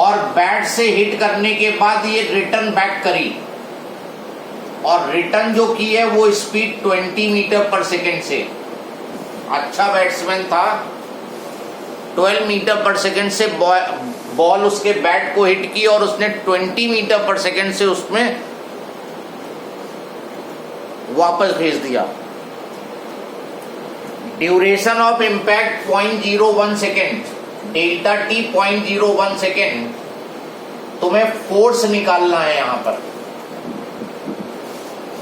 और बैट से हिट करने के बाद ये रिटर्न बैक करी, और रिटर्न जो की है वो स्पीड 20 मीटर पर सेकेंड से, अच्छा बैट्समैन था, 12 मीटर पर सेकेंड से बॉल उसके बैट को हिट की और उसने 20 मीटर पर सेकेंड से उसमें वापस भेज दिया। Duration of impact 0.01 second, delta T 0.01 second. तुम्हें फोर्स निकालना है यहां पर।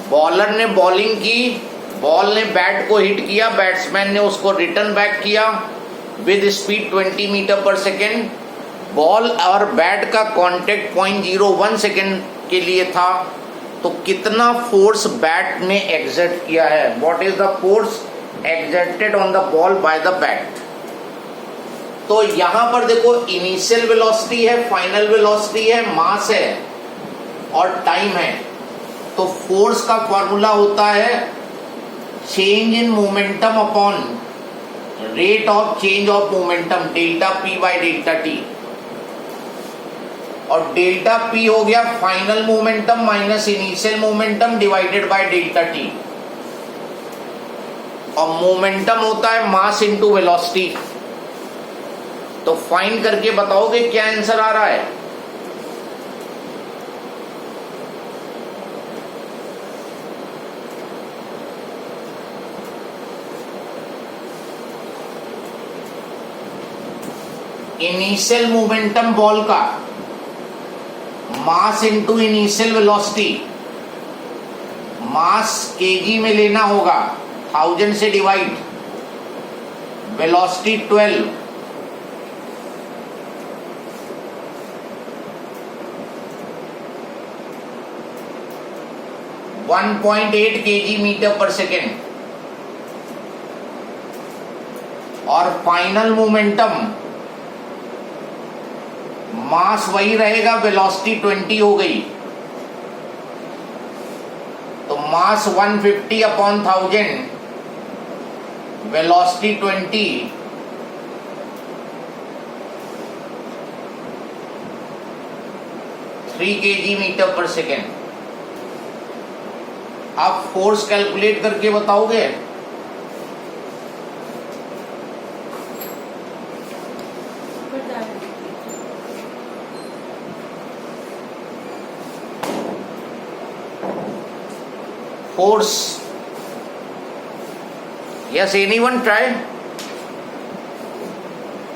बॉलर ने बॉलिंग की, बॉल ने बैट को हिट किया, बैट्समैन ने उसको रिटर्न बैक किया विद स्पीड 20 मीटर पर सेकेंड। बॉल और बैट का कांटेक्ट 0.01 सेकेंड के लिए था, तो कितना फोर्स बैट ने एग्जर्ट किया है, what is the force exerted on the ball by the bat। तो यहां पर देखो इनिशियल वेलोसिटी है, फाइनल वेलोसिटी है, मास है और टाइम है। तो फोर्स का फॉर्मूला होता है change in momentum upon rate of change of momentum, delta P by delta T. और डेल्टा पी हो गया final momentum minus initial momentum divided by delta T, और मोमेंटम होता है मास इनटू वेलोसिटी। तो फाइंड करके बताओगे क्या आंसर आ रहा है। इनिशियल मोमेंटम बॉल का mass into initial velocity, mass kg में लेना होगा, 1000 से divide, velocity 12, one 1.8 kg metre पर सेकेंड, और फाइनल मोमेंटम मास वही रहेगा, वेलोसिटी 20 हो गई, तो mass 150 upon 1000, velocity 20, three kg metre पर सेकेंड। आप फोर्स कैलकुलेट करके बताओगे। Force, yes anyone try.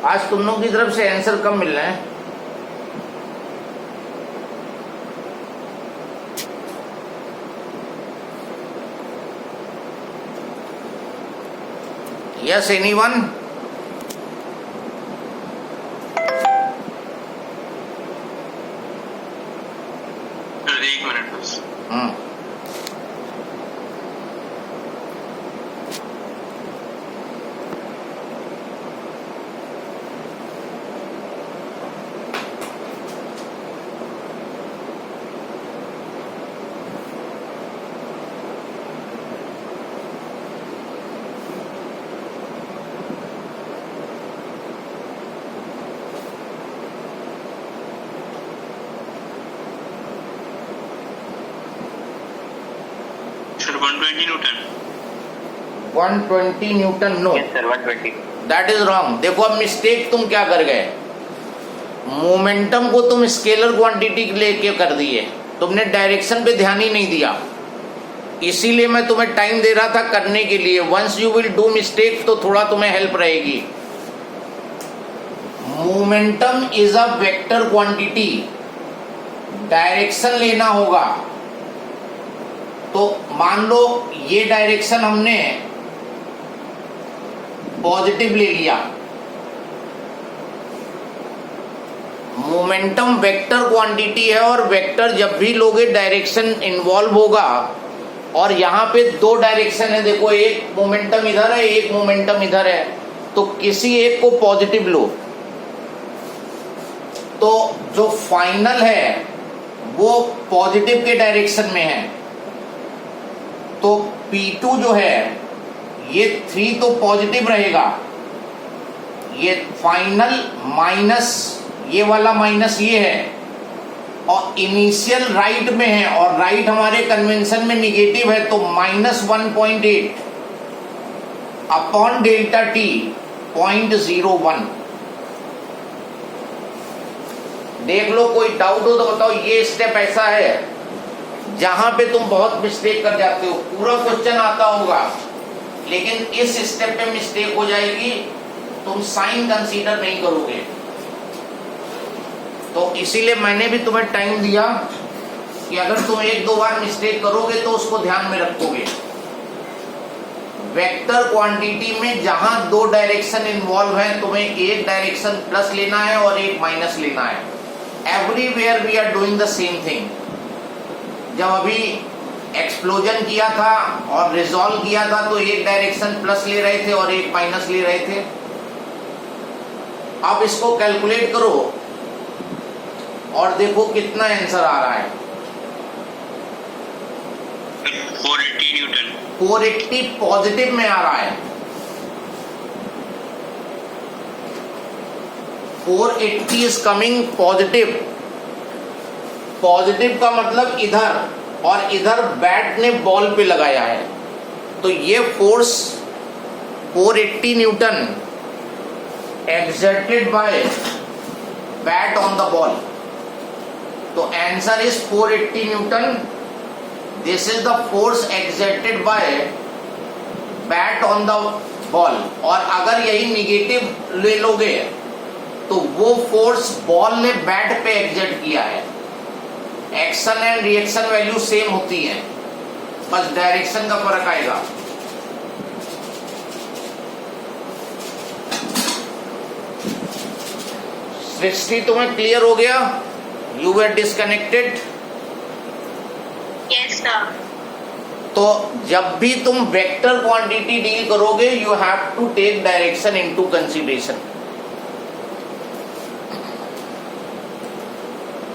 आज तुम लोगों की तरफ से आंसर कम मिल रहे हैं। Yes anyone. एक मिनट बस। Sir, 120 Newton. 120 newton, no Yes sir, 120. That is wrong. देखो अब मिस्टेक तुम क्या कर गए, मोमेंटम को तुम स्केलर क्वांटिटी लेके कर दिए, तुमने डायरेक्शन पे ध्यान ही नहीं दिया, इसीलिए मैं तुम्हें टाइम दे रहा था करने के लिए। Once you will do mistake तो थोड़ा तुम्हें हेल्प रहेगी। Momentum is a vector quantity, direction लेना होगा। तो मान लो ये डायरेक्शन हमने पॉजिटिव ले लिया, मोमेंटम वेक्टर क्वांटिटी है, और वेक्टर जब भी लोगे डायरेक्शन इन्वॉल्व होगा, और यहाँ पे दो डायरेक्शन है, देखो एक मोमेंटम इधर है, एक मोमेंटम इधर है, तो किसी एक को पॉजिटिव लो, तो जो फाइनल है वो पॉजिटिव के डायरेक्शन में है, तो P2 जो है ये 3 तो पॉजिटिव रहेगा, ये फाइनल माइनस ये वाला माइनस ये है, और इनिशियल राइट में है, और राइट हमारे कन्वेंशन में निगेटिव है, तो -1.8 अपॉन डेल्टा टी 0.01। देख लो, कोई डाउट हो तो बताओ। ये स्टेप ऐसा है जहां पे तुम बहुत मिस्टेक कर जाते हो। पूरा क्वेश्चन आता होगा लेकिन इस स्टेप पे मिस्टेक हो जाएगी, तुम साइन कंसीडर नहीं करोगे। तो इसीलिए मैंने भी तुम्हें टाइम दिया कि अगर तुम एक दो बार मिस्टेक करोगे तो उसको ध्यान में रखोगे। वेक्टर क्वांटिटी में जहां दो डायरेक्शन इन्वॉल्व है, तुम्हें एक डायरेक्शन प्लस लेना है और एक माइनस लेना है। Everywhere we are doing the same thing. जब अभी एक्सप्लोजन किया था और रिजॉल्व किया था तो एक डायरेक्शन प्लस ले रहे थे और एक माइनस ले रहे थे। अब इसको कैलकुलेट करो और देखो कितना आंसर आ रहा है। 480 न्यूटन। 480 पॉजिटिव में आ रहा है। 480 इज कमिंग पॉजिटिव। पॉजिटिव का मतलब इधर, और इधर बैट ने बॉल पे लगाया है, तो ये force 480 Newton exerted by bat on the ball. तो answer is 480 Newton. This is the force exerted by bat on the ball। और अगर यही निगेटिव ले लोगे तो वो फोर्स बॉल ने बैट पे एक्सर्ट किया है। Action and reaction value same होती है, बस डायरेक्शन का फर्क आएगा। सृष्टि, तुम्हें क्लियर हो गया? You were disconnected. Yes sir. तो जब भी तुम वेक्टर क्वांटिटी डील करोगे, you have to take direction into consideration,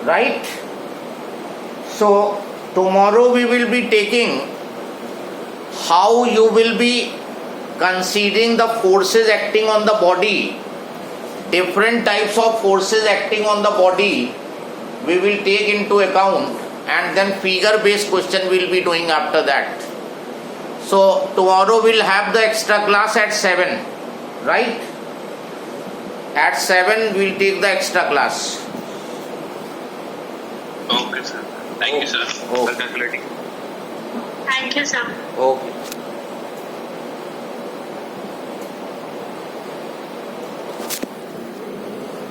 right? So tomorrow we will be taking how you will be considering the forces acting on the body. Different types of forces acting on the body we will take into account, and then figure based question we'll be doing after that. So tomorrow we'll have the extra class at 7, right? At 7 we'll take the extra class. Okay, sir. Thank you, sir, for calculating. Thank you, sir. Okay.